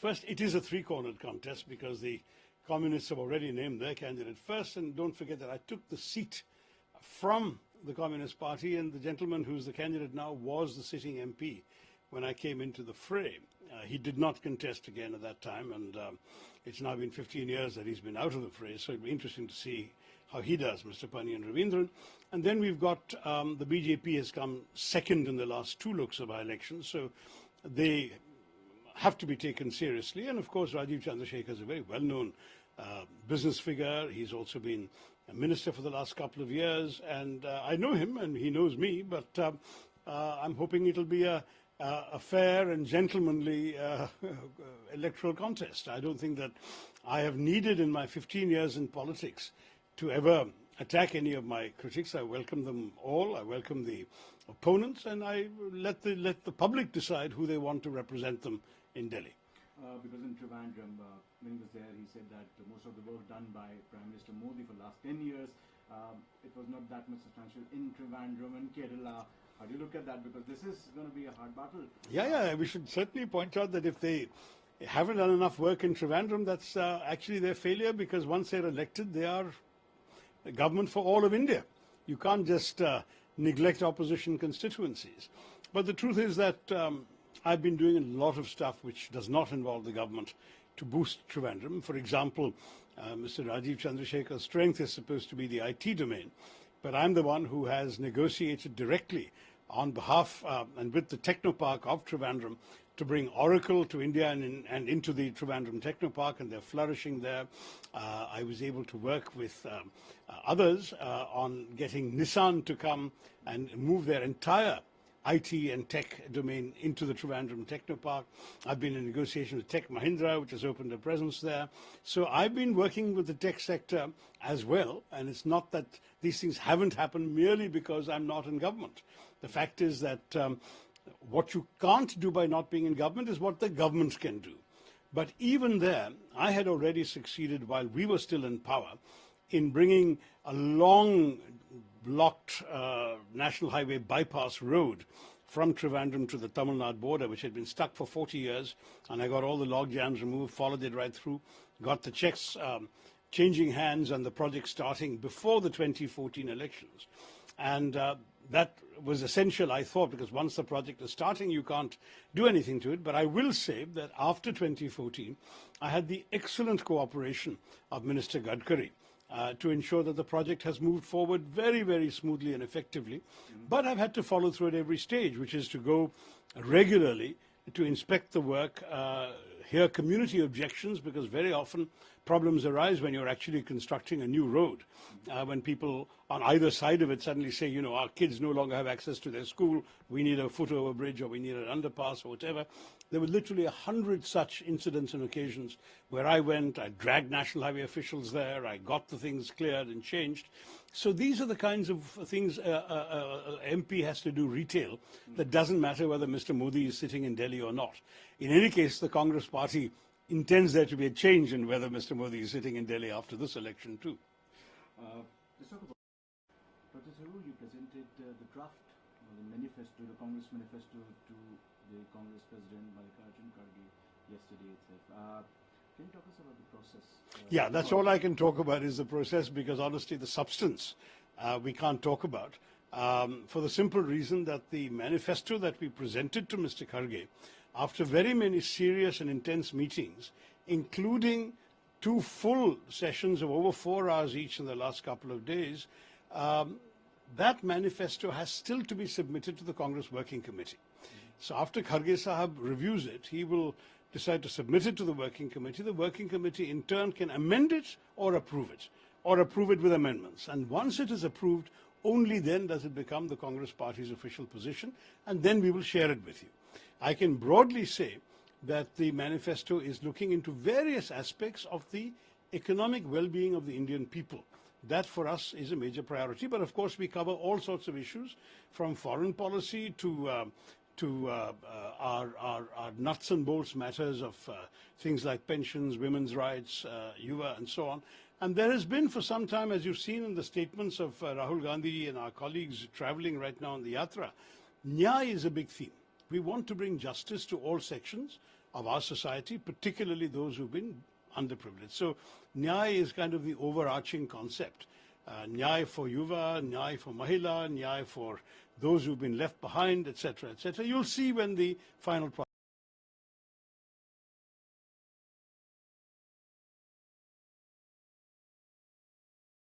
First, it is a three-cornered contest because the communists have already named their candidate first, and don't forget that I took the seat from the Communist Party, and the gentleman who's the candidate now was the sitting MP when I came into the fray. He did not contest again at that time, and it's now been 15 years that he's been out of the fray, so it'll be interesting to see how he does, Mr. Paniyan Ravindran. And then we've got the BJP has come second in the last two Lok Sabha elections, so they have to be taken seriously. And of course, Rajeev Chandrasekhar is a very well-known business figure. He's also been a minister for the last couple of years, and I know him and he knows me, but I'm hoping it'll be a fair and gentlemanly electoral contest. I don't think that I have needed in my 15 years in politics to ever attack any of my critics. I welcome them all. I welcome the opponents, and I let the public decide who they want to represent them in Delhi. Because in Trivandrum, when he was there, he said that most of the work done by Prime Minister Modi for the last 10 years, it was not that much substantial in Trivandrum and Kerala. How do you look at that? Because this is going to be a hard battle. Yeah, we should certainly point out that if they haven't done enough work in Trivandrum, that's actually their failure, because once they're elected, they are a government for all of India. You can't just neglect opposition constituencies. But the truth is that I've been doing a lot of stuff which does not involve the government to boost Trivandrum. For example, Mr. Rajeev Chandrasekhar's strength is supposed to be the IT domain, but I'm the one who has negotiated directly on behalf and with the Technopark of Trivandrum to bring Oracle to India and into the Trivandrum Technopark, and they're flourishing there. I was able to work with others on getting Nissan to come and move their entire IT and tech domain into the Trivandrum Technopark. I've been in negotiation with Tech Mahindra, which has opened a presence there. So I've been working with the tech sector as well, and it's not that these things haven't happened merely because I'm not in government. The fact is that what you can't do by not being in government is what the government can do. But even there, I had already succeeded while we were still in power in bringing a long blocked National Highway bypass road from Trivandrum to the Tamil Nadu border, which had been stuck for 40 years, and I got all the log jams removed, followed it right through, got the checks changing hands and the project starting before the 2014 elections. And that was essential, I thought, because once the project is starting, you can't do anything to it. But I will say that after 2014, I had the excellent cooperation of Minister Gadkari to ensure that the project has moved forward very, very smoothly and effectively. But I've had to follow through at every stage, which is to go regularly to inspect the work, hear community objections, because very often problems arise when you're actually constructing a new road. When people on either side of it suddenly say, you know, our kids no longer have access to their school, we need a foot-over bridge or we need an underpass or whatever. There were literally 100 such incidents and occasions where I went, I dragged National Highway officials there, I got the things cleared and changed. So these are the kinds of things MP has to do retail that doesn't matter whether Mr. Modi is sitting in Delhi or not. In any case, the Congress party intends there to be a change in whether Mr. Modi is sitting in Delhi after this election too. Let's talk about Dr. Tharoor, you presented the draft, the manifesto, the Congress manifesto to the Congress President Mallikarjun Kharge yesterday itself. Can you talk us about the process? Yeah, that's all I can talk about is the process, because honestly the substance we can't talk about for the simple reason that the manifesto that we presented to Mr. Kharge, after very many serious and intense meetings, including 2 full sessions of over 4 hours each in the last couple of days, that manifesto has still to be submitted to the Congress Working Committee. So after Kharge Sahab reviews it, he will decide to submit it to the Working Committee. The Working Committee in turn can amend it or approve it with amendments. And once it is approved, only then does it become the Congress Party's official position, and then we will share it with you. I can broadly say that the manifesto is looking into various aspects of the economic well-being of the Indian people. That for us is a major priority, but of course we cover all sorts of issues, from foreign policy to our nuts and bolts matters of things like pensions, women's rights, yuva, and so on. And there has been for some time, as you've seen in the statements of Rahul Gandhi and our colleagues traveling right now on the Yatra, Nyay is a big theme. We want to bring justice to all sections of our society, particularly those who've been underprivileged. So Nyay is kind of the overarching concept. Nyay for Yuva, Nyay for Mahila, Nyay for those who've been left behind, etc., etc. You'll see when the final